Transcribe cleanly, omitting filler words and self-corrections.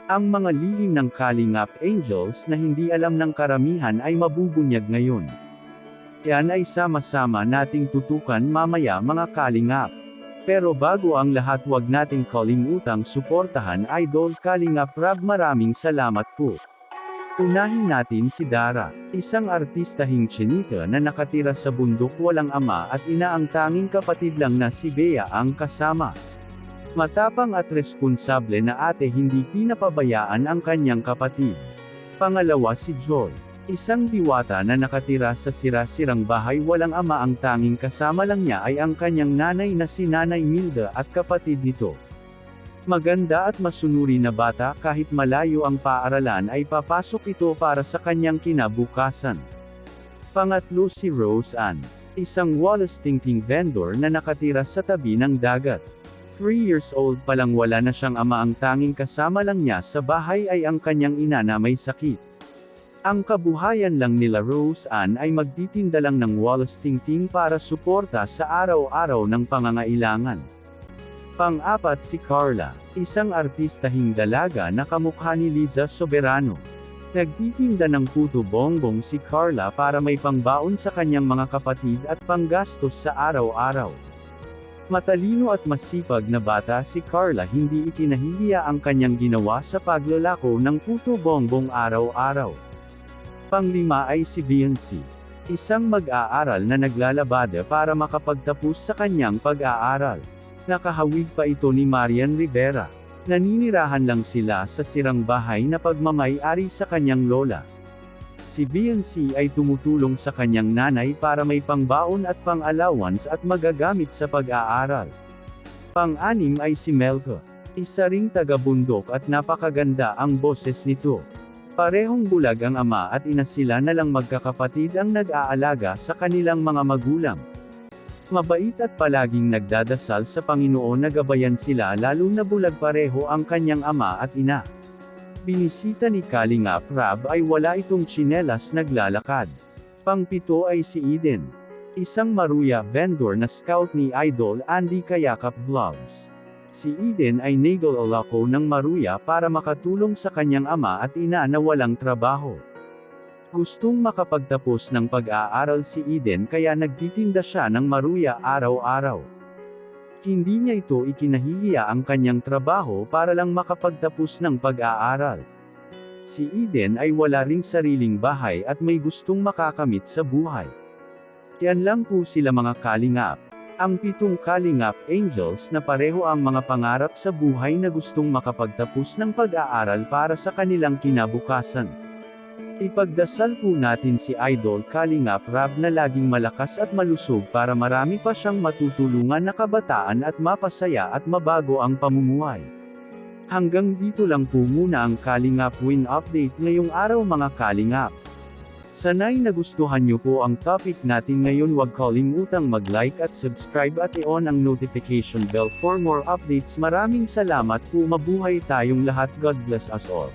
Ang mga lihim ng Kalingap Angels na hindi alam ng karamihan ay mabubunyag ngayon. Yan ay sama-sama nating tutukan mamaya mga Kalingap. Pero bago ang lahat, wag nating kalimutang suportahan Idol Kalingap Rab. Maraming salamat po. Unahin natin si Dara, isang artistahing Chinita na nakatira sa bundok, walang ama at ina, ang tanging kapatid lang na si Bea ang kasama. Matapang at responsable na ate, hindi pinapabayaan ang kanyang kapatid. Pangalawa si Joy, isang diwata na nakatira sa sira-sirang bahay, walang ama, ang tanging kasama lang niya ay ang kanyang nanay na si Nanay Milda at kapatid nito. Maganda at masunuri na bata, kahit malayo ang paaralan ay papasok ito para sa kanyang kinabukasan. Pangatlo si Rose Ann, isang walas tingting vendor na nakatira sa tabi ng dagat. 3 years old pa lang wala na siyang ama, ang tanging kasama lang niya sa bahay ay ang kanyang ina na may sakit. Ang kabuhayan lang nila Rose Ann ay magtitinda lang ng walas tingting para suporta sa araw-araw ng pangangailangan. Pang-apat si Carla, isang artistahing dalaga na kamukha ni Liza Soberano. Nagtitinda ng puto bongbong si Carla para may pangbaon sa kanyang mga kapatid at panggastos sa araw-araw. Matalino at masipag na bata si Carla, hindi ikinahihiya ang kanyang ginawa sa paglalako ng puto bongbong araw-araw. Panglima ay si Viancy, isang mag-aaral na naglalabada para makapagtapos sa kanyang pag-aaral. Nakahawig pa ito ni Marian Rivera. Naninirahan lang sila sa sirang bahay na pagmamay-ari sa kanyang lola. Si Viancy ay tumutulong sa kanyang nanay para may pangbaon at pang-allowance at magagamit sa pag-aaral. Pang-anim ay si Melka, isa ring taga-bundok at napakaganda ang boses nito. Parehong bulag ang ama at ina, sila na lang magkakapatid ang nag-aalaga sa kanilang mga magulang. Mabait at palaging nagdadasal sa Panginoon na gabayan sila, lalo na bulag pareho ang kanyang ama at ina. Binisita ni Kalingap Rab ay wala itong tsinelas, naglalakad. Pangpito ay si Eden, isang maruya vendor na scout ni Idol Andy Kayakap Vlogs. Si Eden ay nag-alako ng maruya para makatulong sa kanyang ama at ina na walang trabaho. Gustong makapagtapos ng pag-aaral si Eden kaya nagtitinda siya ng maruya araw-araw. Hindi niya ito ikinahihiya ang kanyang trabaho para lang makapagtapos ng pag-aaral. Si Eden ay wala ring sariling bahay at may gustong makakamit sa buhay. Yan lang po sila mga Kalingap. Ang 7 Kalingap Angels na pareho ang mga pangarap sa buhay na gustong makapagtapos ng pag-aaral para sa kanilang kinabukasan. Ipagdasal po natin si Idol Kalingap Rab na laging malakas at malusog para marami pa siyang matutulungan na kabataan at mapasaya at mabago ang pamumuhay. Hanggang dito lang po muna ang Kalingap Win Update ngayong araw mga Kalingap. Sana'y nagustuhan niyo po ang topic natin ngayon. Huwag kalimutang mag-like at subscribe at i-on ang notification bell for more updates. Maraming salamat po, mabuhay tayong lahat. God bless us all.